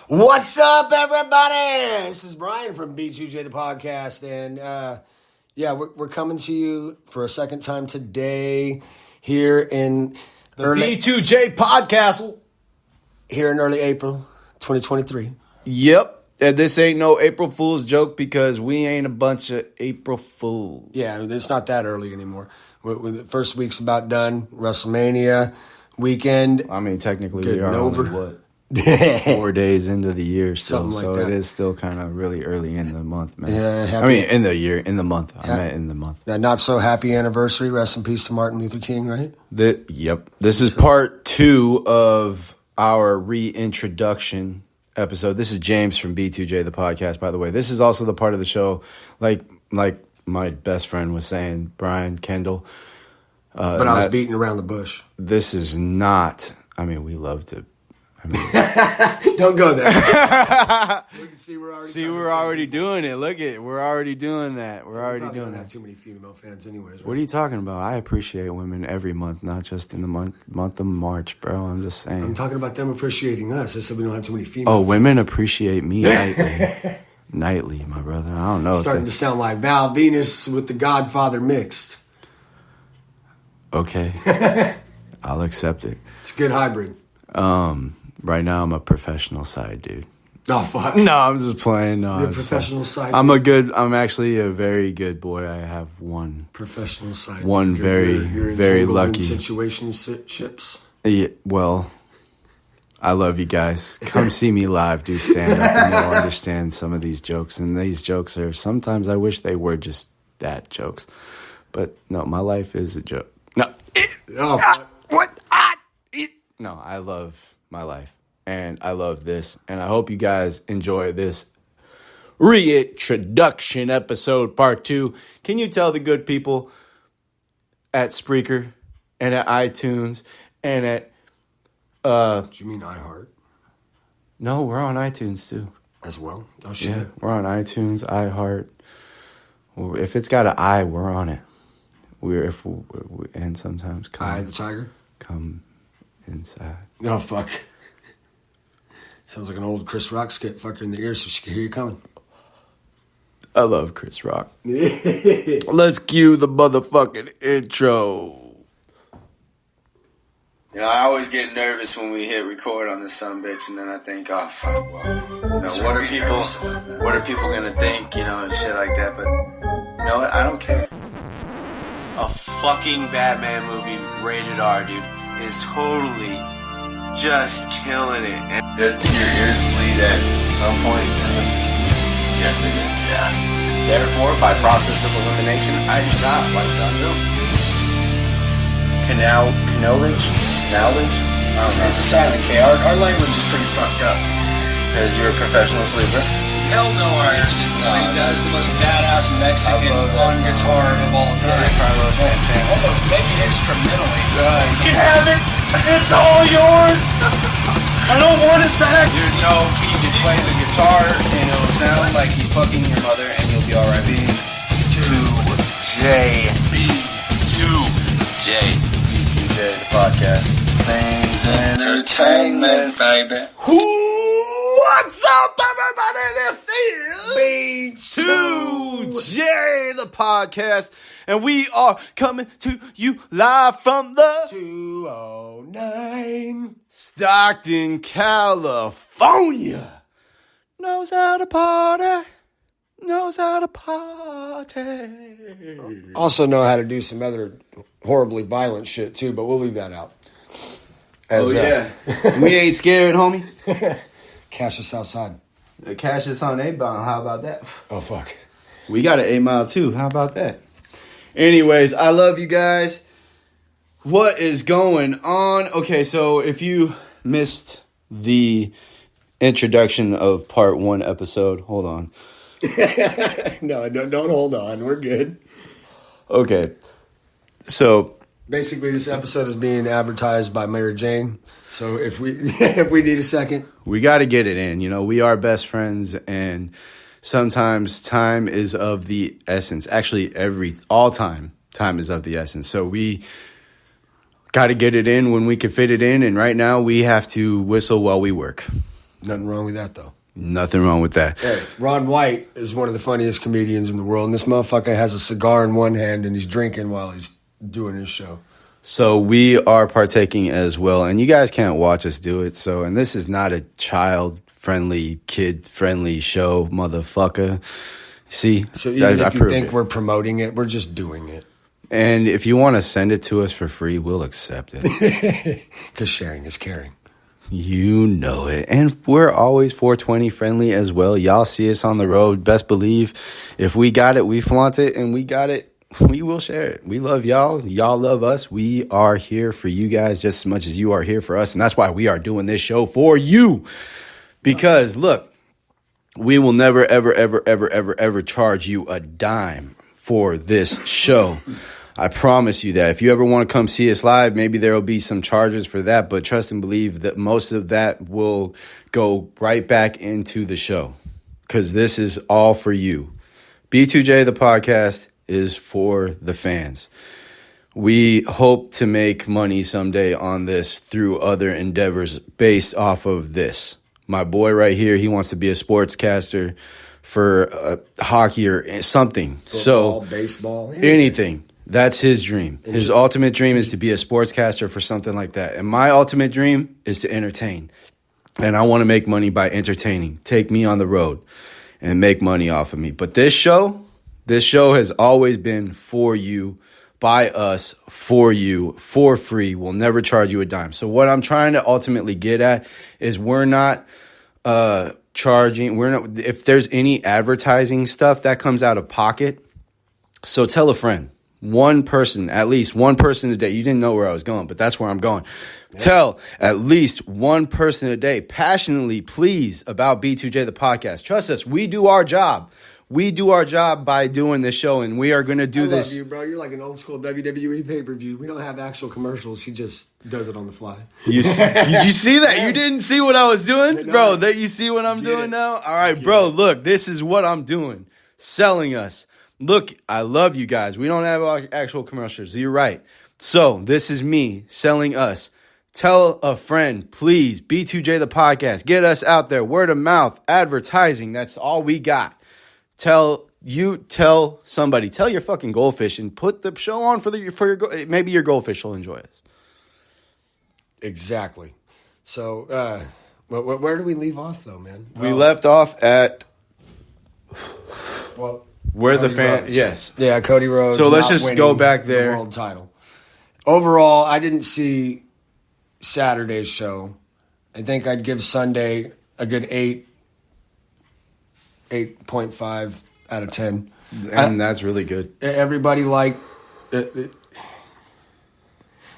What's up, everybody? This is Brian from B2J the Podcast, and we're coming to you for a second time today here in the B2J Podcast here in early April 2023. Yep, and this ain't no April Fool's joke because we ain't a bunch of April Fools. Yeah, it's not that early anymore. The first week's about done. WrestleMania weekend. I mean, technically we are over. Only, 4 days into the year still, so it is still kind of really early in the month, man. Yeah, in the year, in the month. I meant in the month. That not so happy anniversary. Rest in peace to Martin Luther King, right? Yep. This is part 2 of our reintroduction episode. This is James from B2J the Podcast, by the way. This is also the part of the show, like my best friend was saying, Brian Kendall. But I was beating around the bush. This is not, we love to. Don't go there. We can see we're already doing it. Look at we're already doing that. We're already doing that. Have too many female fans, anyways. Right? What are you talking about? I appreciate women every month, not just in the month of March, bro. I'm just saying. I'm talking about them appreciating us. I said we don't have too many female. Oh, women appreciate me nightly. Nightly, my brother. I don't know. Starting to sound like Val Venus with the Godfather mixed. Okay, I'll accept it. It's a good hybrid. Right now, I'm a professional side dude. Oh, fuck. No, I'm just playing. No, You're a professional side dude? I'm actually a very good boy. I have one. Professional side dude. One very lucky. Situationships? Yeah, well, I love you guys. Come see me live, do stand up, and you'll understand some of these jokes. And these jokes are, sometimes I wish they were just that jokes. But no, my life is a joke. No. No, I love my life, and I love this, and I hope you guys enjoy this reintroduction episode, part 2. Can you tell the good people at Spreaker and at iTunes and at... Do you mean iHeart? No, we're on iTunes, too. As well? Oh, shit. Yeah, we're on iTunes, iHeart. If it's got an I, we're on it. And sometimes come... I, the tiger? Come... inside. Oh, fuck. Sounds like an old Chris Rock skit. Fuck her in the ear so she can hear you coming. I love Chris Rock. Let's cue the motherfucking intro. You know, I always get nervous when we hit record on this sumbitch, and then I think, oh, fuck, well, what are people gonna think, and shit like that, but you know what, I don't care. A fucking Batman movie, rated R, dude, is totally just killing it. And did your ears bleed at some point? Yes, they did. Yeah. Therefore, by process of elimination, I do not like John Jones. Knowledge? It's a silent K. Our language is pretty fucked up. Because you're a professional sleeper. Hell no, I understand. That's the most badass Mexican on guitar of all time. Yeah, Carlos Santana. Almost maybe instrumentally. You have it! It's all yours! I don't want it back! Dude, no, he can play the guitar and it'll sound like he's fucking your mother and you'll be alright. B2J. B2J the podcast. Things entertainment, baby. What's up, everybody? This is B2J the podcast, and we are coming to you live from the 209 Stockton, California. Knows how to party. Also know how to do some other horribly violent shit, too, but we'll leave that out. We ain't scared, homie. Cash us outside. Cash us on 8-Mile. How about that? Oh, fuck. We got an 8-Mile, too. How about that? Anyways, I love you guys. What is going on? Okay, so if you missed the introduction of part 1 episode, hold on. No, don't hold on. We're good. Okay, so... Basically, this episode is being advertised by Mary Jane. So if we need a second, we got to get it in. We are best friends, and sometimes time is of the essence. Actually, all time is of the essence. So we got to get it in when we can fit it in. And right now, we have to whistle while we work. Nothing wrong with that, though. Nothing wrong with that. Hey, Ron White is one of the funniest comedians in the world, and this motherfucker has a cigar in one hand and he's drinking while he's doing his show. So we are partaking as well, and you guys can't watch us do it. So, and this is not a child-friendly, kid-friendly show, motherfucker. See? So even if you think we're promoting it, we're just doing it. And if you want to send it to us for free, we'll accept it. Because sharing is caring. You know it. And we're always 420 friendly as well. Y'all see us on the road. Best believe if we got it, we flaunt it. And we got it, we will share it. We love y'all. Y'all love us. We are here for you guys just as much as you are here for us. And that's why we are doing this show for you. Because, look, we will never, ever, ever, ever, ever, ever charge you a dime for this show. I promise you that. If you ever want to come see us live, maybe there will be some charges for that. But trust and believe that most of that will go right back into the show. Because this is all for you. B2J, the podcast, is for the fans. We hope to make money someday on this through other endeavors based off of this. My boy right here, he wants to be a sportscaster for hockey or something. Football, baseball, anything. That's his dream. His ultimate dream is to be a sportscaster for something like that. And my ultimate dream is to entertain. And I want to make money by entertaining. Take me on the road and make money off of me. But this show has always been for you, by us, for you, for free. We'll never charge you a dime. So what I'm trying to ultimately get at is we're not charging. If there's any advertising stuff that comes out of pocket, so tell a friend. One person, at least one person a day. You didn't know where I was going, but that's where I'm going. Yeah. Tell at least one person a day passionately, please, about B2J the podcast. Trust us, we do our job. We do our job by doing this show, and we are going to do this. I love you, bro. You're like an old school WWE pay-per-view. We don't have actual commercials. He just does it on the fly. Did you see that? You didn't see what I was doing? Bro, that you see what I'm doing now? All right, bro, look, this is what I'm doing. Selling us. Look, I love you guys. We don't have actual commercials. You're right. So this is me selling us. Tell a friend, please. B2J the podcast. Get us out there. Word of mouth. Advertising. That's all we got. Tell somebody. Tell your fucking goldfish and put the show on for your maybe your goldfish will enjoy us. Exactly. So where do we leave off though, man? We left off at where Cody the fan Rhodes. Yes. Yeah, Cody Rhodes. So let's just go back there. The world title. Overall, I didn't see Saturday's show. I think I'd give Sunday a good 8.5 out of 10. And that's really good. Everybody liked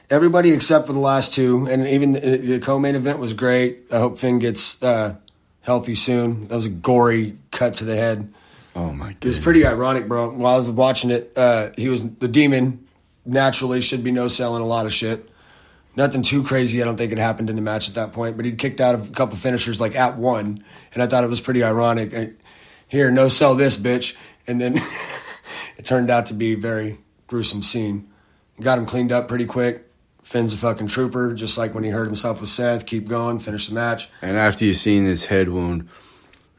everybody except for the last two, and even the co-main event was great. I hope Finn gets healthy soon. That was a gory cut to the head. Oh my goodness. It was pretty ironic, bro. While I was watching it, he was the demon. Naturally, should be no selling a lot of shit. Nothing too crazy, I don't think it happened in the match at that point, but he'd kicked out of a couple finishers like at one, and I thought it was pretty ironic. Here, no sell this, bitch. And then it turned out to be a very gruesome scene. Got him cleaned up pretty quick. Finn's a fucking trooper, just like when he hurt himself with Seth. Keep going, finish the match. And after you've seen his head wound,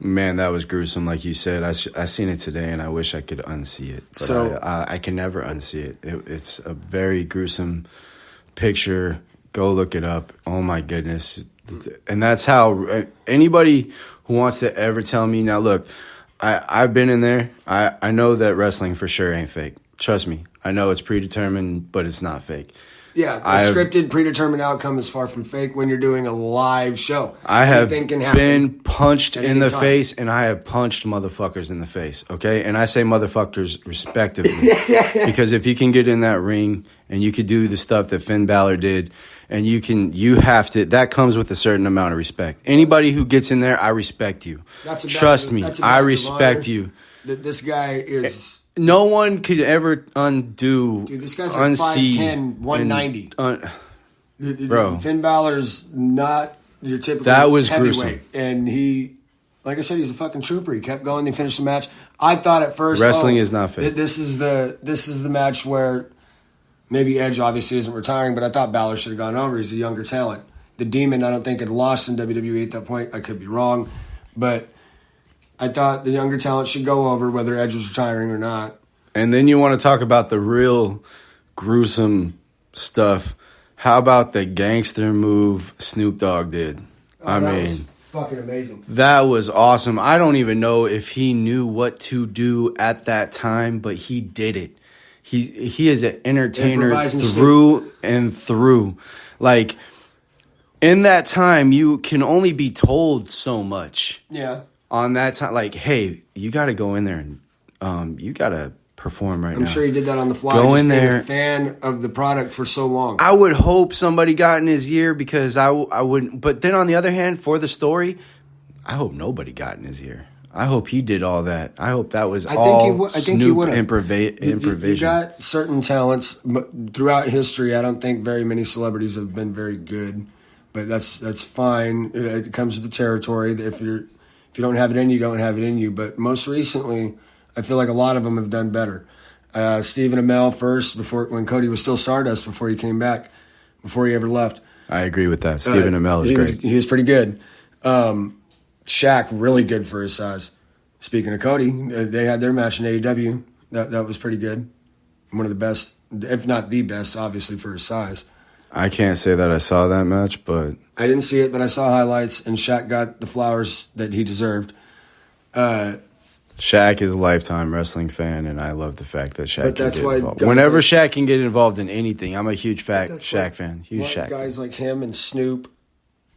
man, that was gruesome, like you said. I seen it today, and I wish I could unsee it. But so I can never unsee it. It's a very gruesome picture. Go look it up. Oh, my goodness. And that's how anybody who wants to ever tell me, now, look, I've been in there. I know that wrestling for sure ain't fake. Trust me. I know it's predetermined, but it's not fake. Yeah, a scripted, predetermined outcome is far from fake when you're doing a live show. I have been punched in the face, and I have punched motherfuckers in the face, okay? And I say motherfuckers respectively. Because if you can get in that ring and you could do the stuff that Finn Balor did, and you have to, that comes with a certain amount of respect. Anybody who gets in there, I respect you. Trust me, I respect you. This guy is... No one could ever undo. Dude, this guy's like 5'10", 190. Bro. Finn Balor's not your typical that was heavyweight. Gruesome. And he, like I said, he's a fucking trooper. He kept going. They finished the match. I thought at first, wrestling is not fake. This is the match where maybe Edge obviously isn't retiring, but I thought Balor should have gone over. He's a younger talent. The Demon, I don't think, had lost in WWE at that point. I could be wrong. But I thought the younger talent should go over, whether Edge was retiring or not. And then you want to talk about the real gruesome stuff. How about the gangster move Snoop Dogg did? That was fucking amazing. That was awesome. I don't even know if he knew what to do at that time, but he did it. He is an entertainer through and through. Like, in that time, you can only be told so much. Yeah. On that time, like, hey, you got to go in there and you got to perform now. I'm sure he did that on the fly. Go just in there. Being a fan of the product for so long. I would hope somebody got in his ear because I wouldn't. But then on the other hand, for the story, I hope nobody got in his ear. I hope he did all that. I hope that was all Snoop improvisation. You got certain talents but throughout history. I don't think very many celebrities have been very good, but that's fine. It comes with the territory. If you don't have it in you, you don't have it in you. But most recently, I feel like a lot of them have done better. Stephen Amell first, when Cody was still Stardust, before he came back, before he ever left. I agree with that. Stephen Amell is great. He was pretty good. Shaq, really good for his size. Speaking of Cody, they had their match in AEW. That was pretty good. One of the best, if not the best, obviously, for his size. I can't say that I saw that match, but... I didn't see it, but I saw highlights, and Shaq got the flowers that he deserved. Shaq is a lifetime wrestling fan, and I love the fact that Shaq can get involved. Guys Whenever Shaq can get involved in anything, I'm a huge Shaq fan. Huge Shaq guys fan. like him and Snoop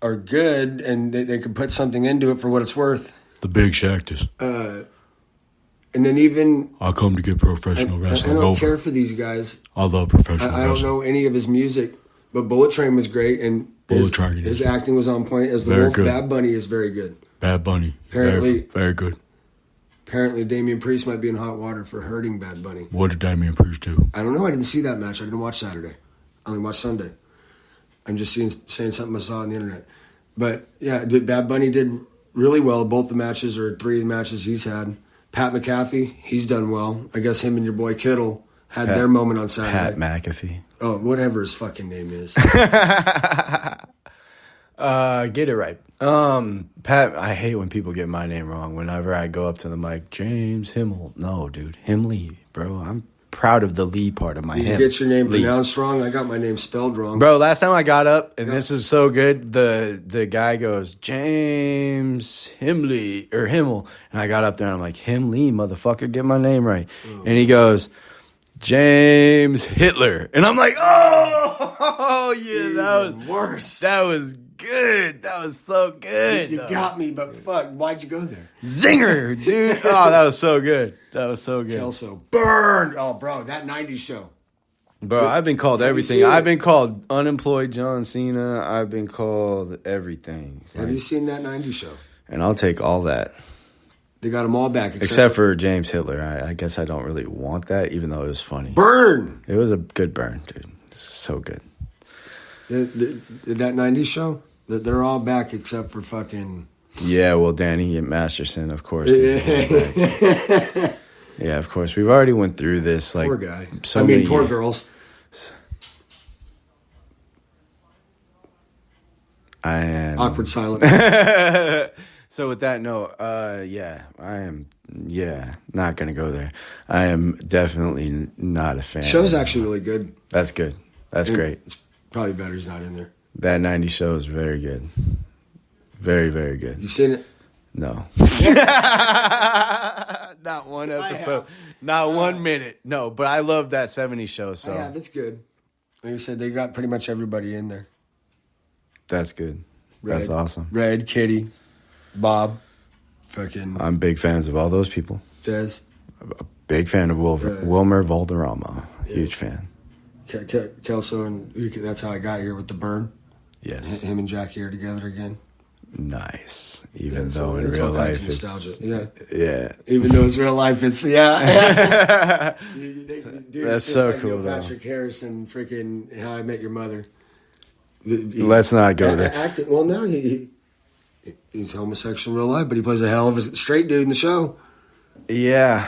are good, and they can put something into it for what it's worth. The big Shactus. And then even... I come to get professional wrestling I don't care for these guys. I love professional wrestling. I don't know any of his music, but Bullet Train was great, and his acting was on point. As the Wolf, good. Bad Bunny is very good. Bad Bunny. Apparently, very good. Apparently, Damian Priest might be in hot water for hurting Bad Bunny. What did Damian Priest do? I don't know. I didn't see that match. I didn't watch Saturday. I only watched Sunday. I'm just saying something I saw on the internet. But, yeah, Bad Bunny did really well. Both the matches, or 3 of the matches he's had. Pat McAfee, he's done well. I guess him and your boy Kittle had their moment on Saturday. Pat McAfee. Oh, whatever his fucking name is. Get it right. Pat, I hate when people get my name wrong. Whenever I go up to the mic, James Himmel. No, dude. Himlee, bro. I'm proud of the Lee part of my name. You get your name pronounced wrong? I got my name spelled wrong. Bro, last time I got up, and this is so good, the guy goes, James Himlee, or Himmel. And I got up there, and I'm like, Himlee, motherfucker, get my name right. Oh. And he goes, James Hitler. And I'm like, oh yeah, that was worse. That was good. That was so good. You got me, but fuck, why'd you go there? Zinger, dude. Oh, that was so good. That was so good. Kelso, burn. Oh, bro, that 90s show. Bro, I've been called everything. I've been called unemployed John Cena. I've been called everything. Have you seen that 90s show? And I'll take all that. They got them all back. Except for James Hitler. I guess I don't really want that, even though it was funny. Burn! It was a good burn, dude. So good. That 90s show? They're all back except for fucking... Yeah, well, Danny Masterson, of course. Yeah, of course. We've already went through this. Like, poor guy. Poor girls. Awkward silence. So with that note, I am, not going to go there. I am definitely not a fan. The show's actually really good. That's good. That's great. It's probably better he's not in there. That 90s show is very good. Very, very good. You've seen it? No. Not one episode. Not 1 minute. No, but I love that 70s show. So. I have. It's good. Like I said, they got pretty much everybody in there. That's good. Red, that's awesome. Red, Kitty, Bob, fucking... I'm big fans of all those people. Fez. A big fan of Wilmer Valderrama. Yeah. Huge fan. Kelso, and that's how I got here with the burn. Yes. Him and Jackie are together again. Nice. Even though in real life it's... nostalgia. Yeah. Even though it's real life, it's... Yeah. Dude, that's so cool, though. Patrick Harrison, freaking How I Met Your Mother. Let's not go there. Well, no, he's homosexual in real life, but he plays a hell of a straight dude in the show. Yeah.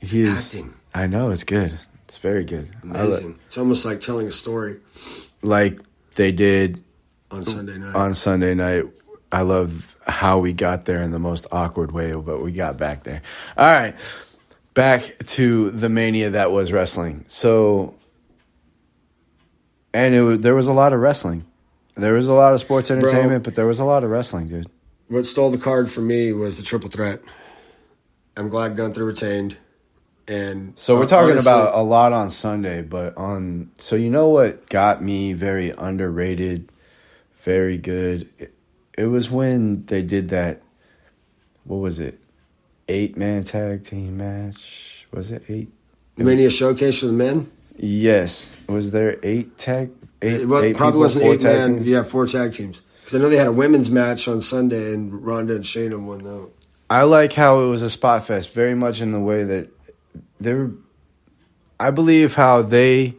He's... Acting. I know, it's good. It's very good. Amazing. It's almost like telling a story. Like they did on Sunday night. On Sunday night. I love how we got there in the most awkward way, but we got back there. All right. Back to the mania that was wrestling. So, and there was a lot of wrestling. There was a lot of sports entertainment, but there was a lot of wrestling, dude. What stole the card for me was the triple threat. I'm glad Gunther retained. And so we're talking about a lot on Sunday, but so you know what got me very underrated, very good? It was when they did that, what was it? 8-man tag team match. Was it 8? The Mania Showcase for the men? Yes. Was there 8 tag? Eight probably people, wasn't 8 man. teams? Yeah, 4 tag teams. Because I know they had a women's match on Sunday, and Ronda and Shayna won that. I like how it was a spot fest, very much in the way that I believe how they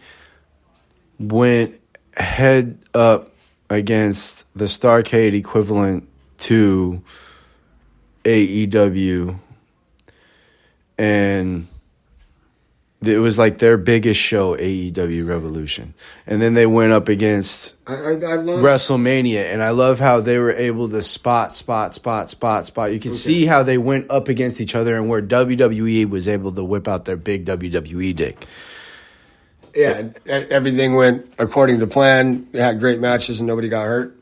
went head up against the Starrcade equivalent to AEW, and it was like their biggest show, AEW Revolution. And then they went up against I love WrestleMania, and I love how they were able to spot. You can see how they went up against each other and where WWE was able to whip out their big WWE dick. Yeah, everything went according to plan. They had great matches and nobody got hurt.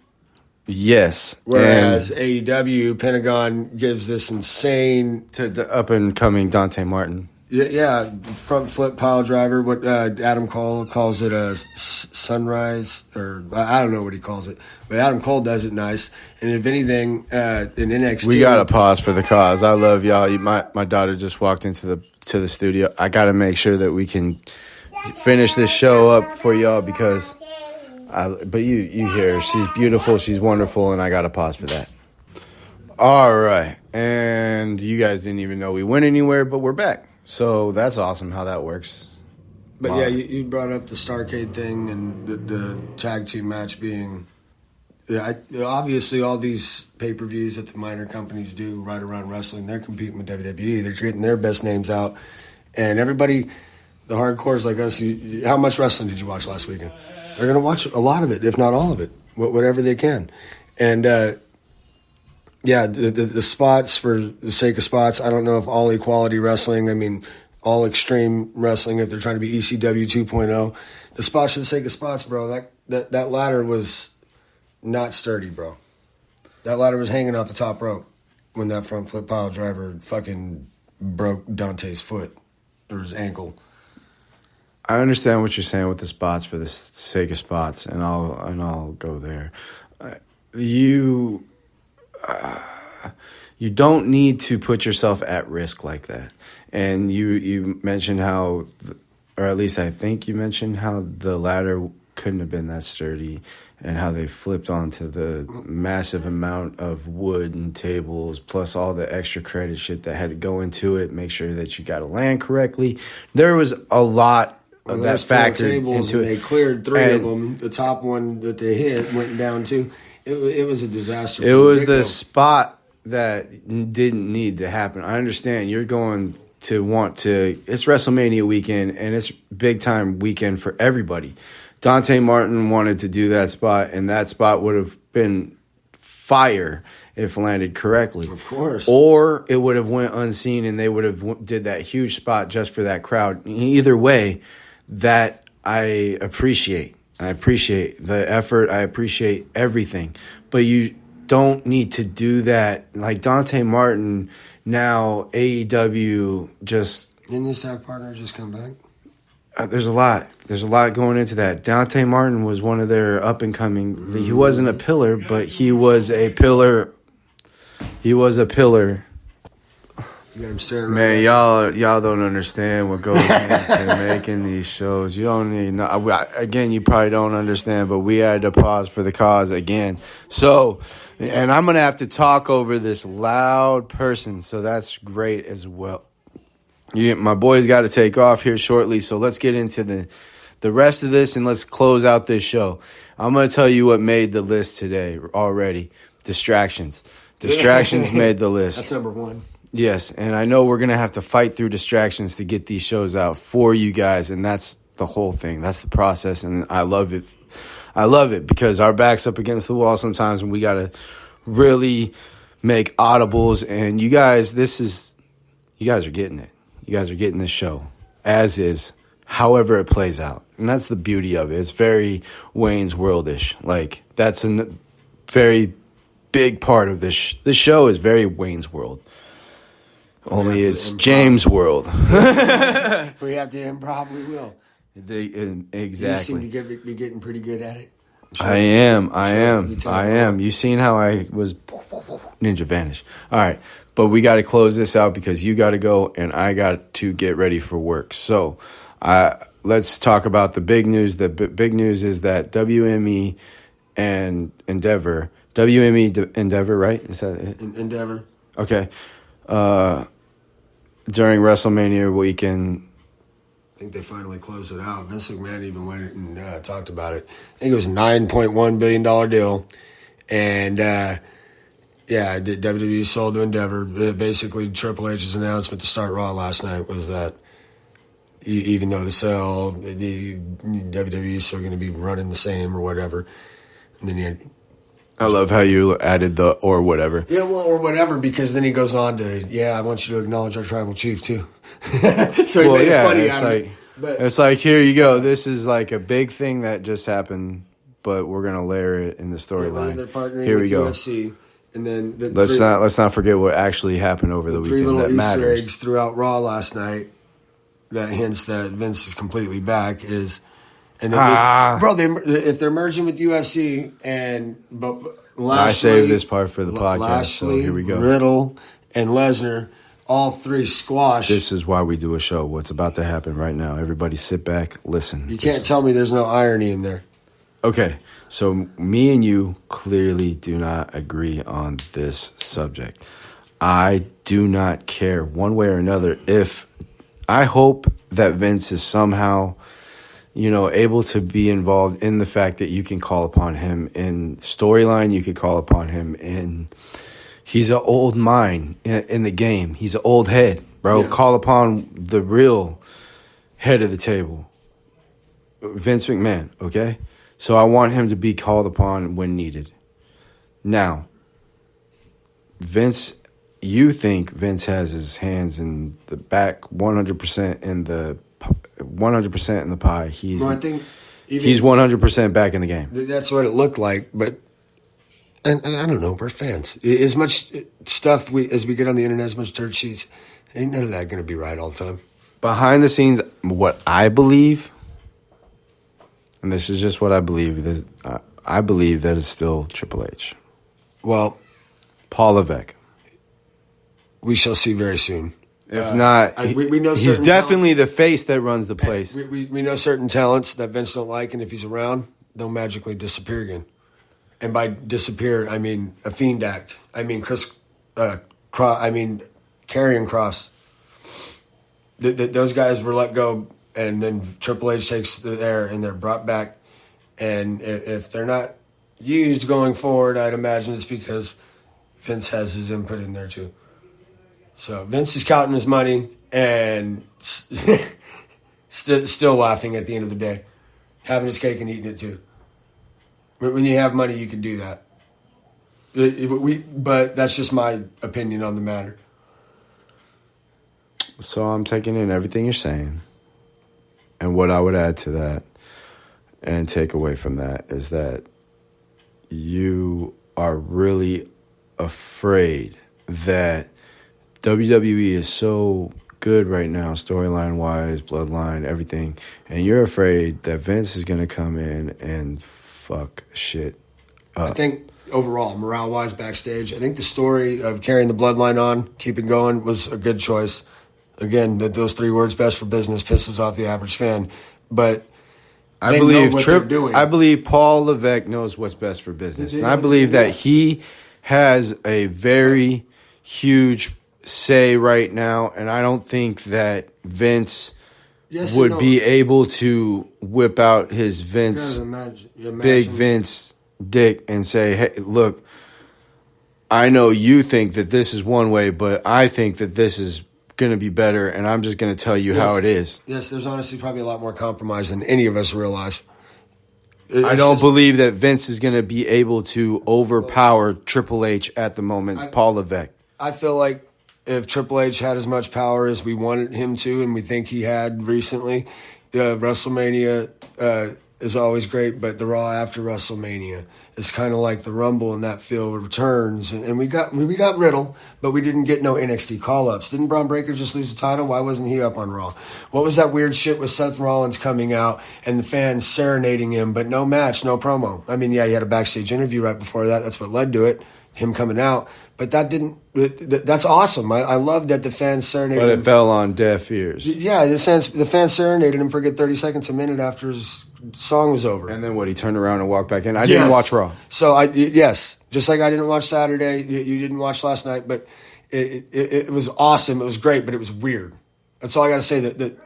Yes. Whereas AEW, Pentagon gives this insane... To the up-and-coming Dante Martin. Yeah, front flip pile driver, what Adam Cole calls it a sunrise, or I don't know what he calls it, but Adam Cole does it nice. And if anything, in NXT... We got to pause for the cause. I love y'all. My daughter just walked into the studio. I got to make sure that we can finish this show up for y'all because... But you hear her. She's beautiful, she's wonderful, and I got to pause for that. All right. And you guys didn't even know we went anywhere, but we're back. So that's awesome how that works. But yeah, you brought up the Starrcade thing and the tag team match being... Yeah, obviously all these pay-per-views that the minor companies do right around wrestling, they're competing with WWE. They're getting their best names out. And everybody, the hardcores like us, how much wrestling did you watch last weekend? They're going to watch a lot of it, if not all of it, whatever they can. And, yeah, the spots for the sake of spots, I don't know if all equality wrestling, I mean, all extreme wrestling, if they're trying to be ECW 2.0, the spots for the sake of spots, bro, that ladder was not sturdy, bro. That ladder was hanging off the top rope when that front flip pile driver fucking broke Dante's foot or his ankle. I understand what you're saying with the spots for the sake of spots, and I'll go there. You don't need to put yourself at risk like that. And you mentioned how, or at least I think you mentioned how the ladder couldn't have been that sturdy, and how they flipped onto the massive amount of wood and tables, plus all the extra credit shit that had to go into it. Make sure that you got to land correctly. There was a lot. Well, that factored into it. They cleared 3 of them. The top one that they hit went down too. It was a disaster. It was the spot that didn't need to happen. I understand you're going to want to. It's WrestleMania weekend, and it's big time weekend for everybody. Dante Martin wanted to do that spot, and that spot would have been fire if landed correctly. Of course. Or it would have went unseen, and they would have did that huge spot just for that crowd. Either way. That I appreciate. I appreciate the effort. I appreciate everything. But you don't need to do that. Like Dante Martin, now AEW just... Didn't his tag partner just come back? There's a lot. There's a lot going into that. Dante Martin was one of their up-and-coming... He wasn't a pillar, but he was a pillar. He was a pillar. You got him staring Man, y'all don't understand what goes into making these shows. You don't need again. You probably don't understand, but we had to pause for the cause again. So, and I'm gonna have to talk over this loud person, so that's great as well. My boy's got to take off here shortly, so let's get into the rest of this and let's close out this show. I'm gonna tell you what made the list today already. Distractions. Distractions made the list. That's number 1. Yes, and I know we're going to have to fight through distractions to get these shows out for you guys, and that's the whole thing. That's the process, and I love it. I love it because our back's up against the wall sometimes and we got to really make audibles. And you guys are getting it. You guys are getting this show as is, however it plays out. And that's the beauty of it. It's very Wayne's World-ish. Like, that's a very big part of this. This show is very Wayne's World. Only it's James' World. If we have to improv, we will. Exactly. You seem to be getting pretty good at it. I am. You seen how I was ninja vanish. All right. But we got to close this out because you got to go and I got to get ready for work. So let's talk about the big news. The big news is that WME and Endeavor, right? Is that it? Endeavor. Okay. During WrestleMania weekend, I think they finally closed it out. Vince McMahon even went and talked about it. I think it was a $9.1 billion deal. And, the WWE sold to Endeavor. Basically, Triple H's announcement to start Raw last night was that even though the sale, the WWE is still going to be running the same or whatever. And then I love how you added the or whatever. Yeah, well, or whatever, because then he goes on to, I want you to acknowledge our tribal chief, too. So he made it funny out of it. But it's like, here you go. This is like a big thing that just happened, but we're going to layer it in the storyline. They're partnering here with we go. UFC. And then let's not forget what actually happened over the weekend. 3 little that Easter matters. eggs throughout Raw last night that hints that Vince is completely back is, and then if they're merging with UFC I saved this part for the podcast. Lashley, so here we go. Riddle and Lesnar, all 3 squash. This is why we do a show. What's about to happen right now? Everybody, sit back, listen. You can't tell me there's no irony in there. Okay. So me and you clearly do not agree on this subject. I do not care one way or another if I hope that Vince is somehow, able to be involved in the fact that you can call upon him in storyline. You could call upon him in, he's an old mind in the game. He's an old head, bro. Yeah. Call upon the real head of the table, Vince McMahon, okay? So I want him to be called upon when needed. Now, Vince, you think Vince has his hands in the back 100% in the 100% in the pie. I think he's 100% back in the game. That's what it looked like, but and I don't know. We're fans. As much stuff as we get on the internet, as much dirt sheets, ain't none of that going to be right all the time. Behind the scenes, what I believe. And this is just what I believe. I believe that it's still Triple H. Well, Paul Levesque. We shall see very soon. If not, we know he's definitely the face that runs the place. We know certain talents that Vince don't like, and if he's around, they'll magically disappear again. And by disappear, I mean a fiend act. I mean Karrion Kross. Those guys were let go. And then Triple H takes the air, and they're brought back. And if they're not used going forward, I'd imagine it's because Vince has his input in there too. So Vince is counting his money and still laughing at the end of the day, having his cake and eating it too. When you have money, you can do that. But that's just my opinion on the matter. So I'm taking in everything you're saying. And what I would add to that and take away from that is that you are really afraid that WWE is so good right now, storyline-wise, bloodline, everything, and you're afraid that Vince is going to come in and fuck shit up. I think overall, morale-wise, backstage, I think the story of carrying the bloodline on, keep it going, was a good choice. Again, those 3 words, best for business, pisses off the average fan. But they know what they're doing. I believe Paul Levesque knows what's best for business. And I believe that he has a very huge say right now. And I don't think that Vince would be able to whip out his big Vince dick and say, hey, look, I know you think that this is one way, but I think that this is going to be better, and I'm just going to tell you how it is. Yes, there's honestly probably a lot more compromise than any of us realize. I don't believe that Vince is going to be able to overpower Triple H at the moment, Paul Levesque. I feel like if Triple H had as much power as we wanted him to and we think he had recently, WrestleMania is always great, but the Raw after WrestleMania is kind of like the Rumble in that field returns. And we got Riddle, but we didn't get no NXT call-ups. Didn't Braun Breaker just lose the title? Why wasn't he up on Raw? What was that weird shit with Seth Rollins coming out and the fans serenading him, but no match, no promo? I mean, yeah, he had a backstage interview right before that. That's what led to it, him coming out. But that's awesome. I love that the fans serenaded him. But it fell on deaf ears. Yeah, the fans serenaded him for a good 30 seconds, a minute after his song was over. And then what? He turned around and walked back in. I didn't watch Raw. So yes, just like I didn't watch Saturday, you didn't watch last night, but it was awesome. It was great, but it was weird. That's all I got to say. That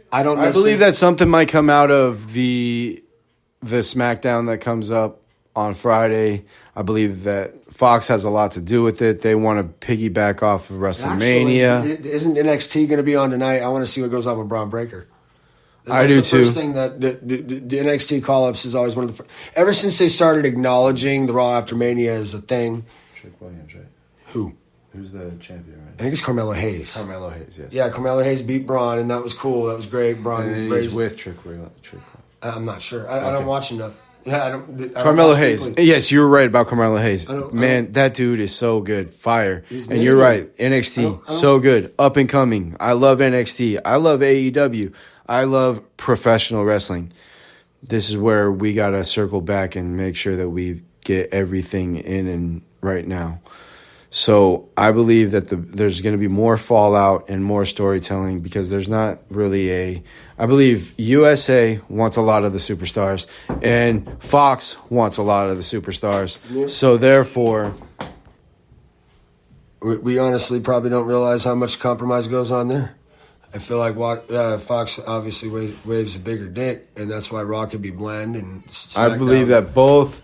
I don't. I believe that something might come out of the SmackDown that comes up on Friday. I believe that Fox has a lot to do with it. They want to piggyback off of WrestleMania. Actually, isn't NXT going to be on tonight? I want to see what goes on with Braun Breaker. I do too. The first thing that the NXT call-ups is always one of the first. Ever since they started acknowledging the Raw after Mania as a thing. Trick Williams, right? Who's the champion, right? I think it's Carmelo Hayes. Carmelo Hayes, yes. Yeah, Carmelo Hayes beat Braun, and that was cool. That was great. Braun and he's with Trick Williams. I'm not sure. I don't watch enough. Yeah, I don't Carmelo Hayes. Yes, you were right about Carmelo Hayes. Man, that dude is so good. Fire. And you're right. NXT, so good. Up and coming. I love NXT. I love AEW. I love professional wrestling. This is where we got to circle back and make sure that we get everything in and right now. So I believe that there's going to be more fallout and more storytelling because there's not really I believe USA wants a lot of the superstars and Fox wants a lot of the superstars. Yeah. So therefore, we honestly probably don't realize how much compromise goes on there. I feel like Fox obviously waves a bigger dick, and that's why Raw could be bland. And I believe that both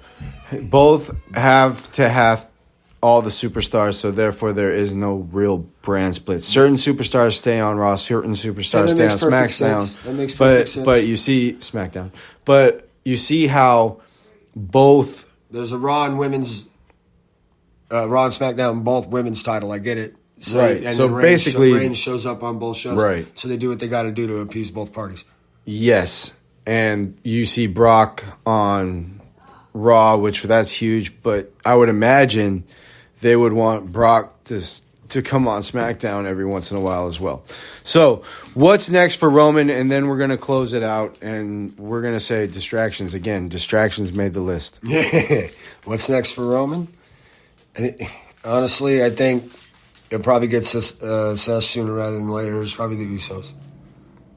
have to have all the superstars, so therefore there is no real brand split. Certain superstars stay on Raw, certain superstars stay on SmackDown. That makes perfect sense. But you see SmackDown. But you see how both there's a Raw and women's Raw and SmackDown, both women's title. I get it. So, right. And so basically, Reigns shows up on both shows. Right. So they do what they got to do to appease both parties. Yes, and you see Brock on Raw, which that's huge. But I would imagine they would want Brock to come on SmackDown every once in a while as well. So what's next for Roman? And then we're going to close it out, and we're going to say distractions again. Distractions made the list. What's next for Roman? Honestly, I think it probably gets assessed sooner rather than later. It's probably the Usos.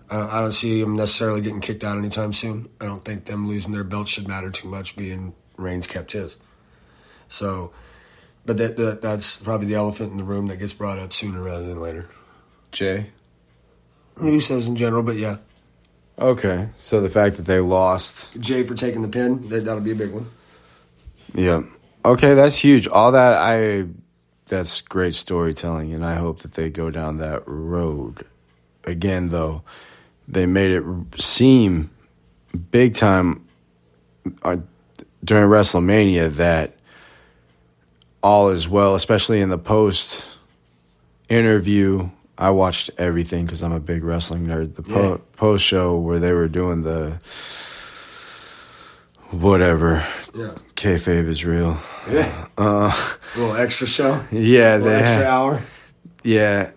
I don't see them necessarily getting kicked out anytime soon. I don't think them losing their belt should matter too much, being Reigns kept his. So... But that's probably the elephant in the room that gets brought up sooner rather than later. Jay? Usos in general, but yeah. Okay, so the fact that they lost. Jay for taking the pin, that'll be a big one. Yeah. Okay, that's huge. All that's great storytelling, and I hope that they go down that road. Again, though, they made it seem big time during WrestleMania that all is well, especially in the post interview. I watched everything because I'm a big wrestling nerd. The post show where they were doing the whatever. Yeah. Kayfabe is real. Yeah. A little extra show. Yeah. Extra hour. Yeah.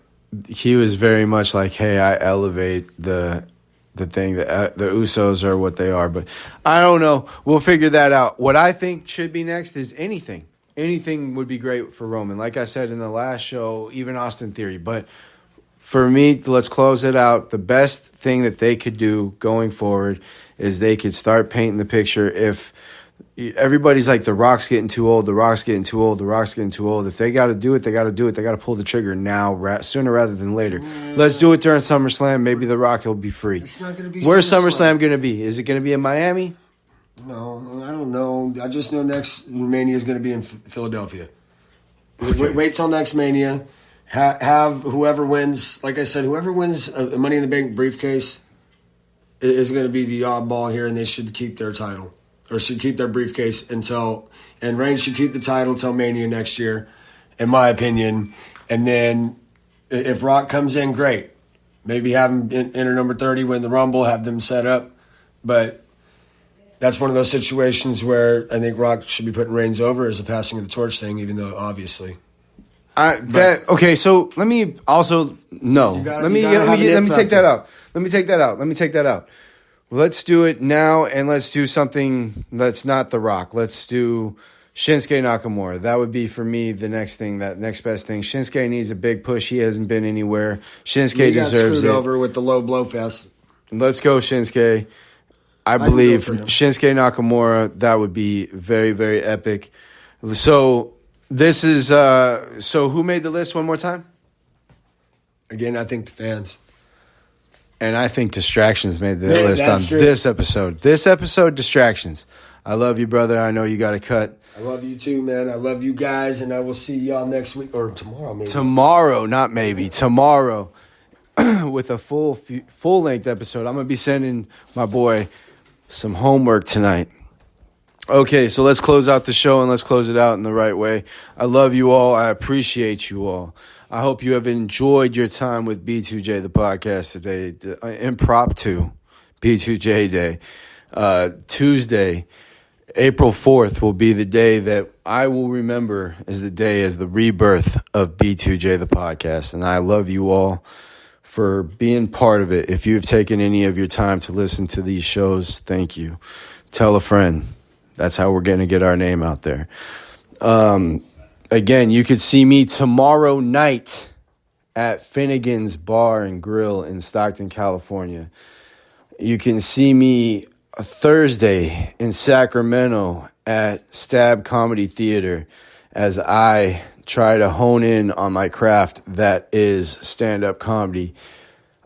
He was very much like, hey, I elevate the thing that the Usos are what they are. But I don't know. We'll figure that out. What I think should be next is anything. Anything would be great for Roman. Like I said in the last show, even Austin Theory. But for me, let's close it out. The best thing that they could do going forward is they could start painting the picture. If everybody's like, The Rock's getting too old, The Rock's getting too old, The Rock's getting too old. If they got to do it, they got to do it. They got to pull the trigger now, sooner rather than later. Let's do it during SummerSlam. Maybe The Rock will be free. It's not going to be Where's SummerSlam going to be? Is it going to be in Miami? No, I don't know. I just know next Mania is going to be in Philadelphia. Okay. Wait till next Mania. Have whoever wins, like I said, whoever wins a Money in the Bank briefcase, is going to be the oddball here, and they should keep their title or should keep their briefcase and Reigns should keep the title till Mania next year, in my opinion. And then if Rock comes in, great. Maybe have him enter number 30, win the Rumble, have them set up. But that's one of those situations where I think Rock should be putting Reigns over as a passing of the torch thing, even though obviously. Okay, so let me also let me take that out. Let me take that out. Let's do it now, and let's do something that's not The Rock. Let's do Shinsuke Nakamura. That would be for me the next thing, that next best thing. Shinsuke needs a big push. He hasn't been anywhere. Shinsuke deserves it. Got screwed over with the low blow fest. Let's go, Shinsuke. I believe Shinsuke Nakamura. That would be very, very epic. So this is so who made the list one more time? Again, I think the fans. And I think Distractions made the list on this episode. This episode, Distractions. I love you, brother. I know you got a cut. I love you too, man. I love you guys, and I will see y'all next week or tomorrow, maybe. Tomorrow, not maybe. Tomorrow, with a full-length episode. I'm going to be sending my boy some homework tonight. Okay, so let's close out the show, and let's close it out in the right way. I love you all. I appreciate you all. I hope you have enjoyed your time with B2J, the podcast today. Impromptu B2J Day. Tuesday, April 4th will be the day that I will remember as the rebirth of B2J, the podcast. And I love you all for being part of it. If you've taken any of your time to listen to these shows, thank you. Tell a friend. That's how we're going to get our name out there. Again, you could see me tomorrow night at Finnegan's Bar and Grill in Stockton, California. You can see me Thursday in Sacramento at Stab Comedy Theater as I try to hone in on my craft that is stand-up comedy.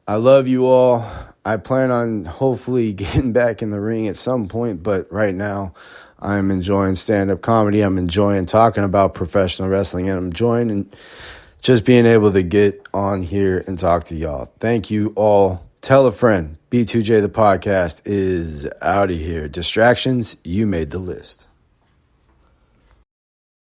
I love you all. I plan on hopefully getting back in the ring at some point, but right now I'm enjoying stand-up comedy. I'm enjoying talking about professional wrestling, and I'm enjoying just being able to get on here and talk to y'all. Thank you all. Tell a friend. B2J, the podcast, is out of here. Distractions, you made the list.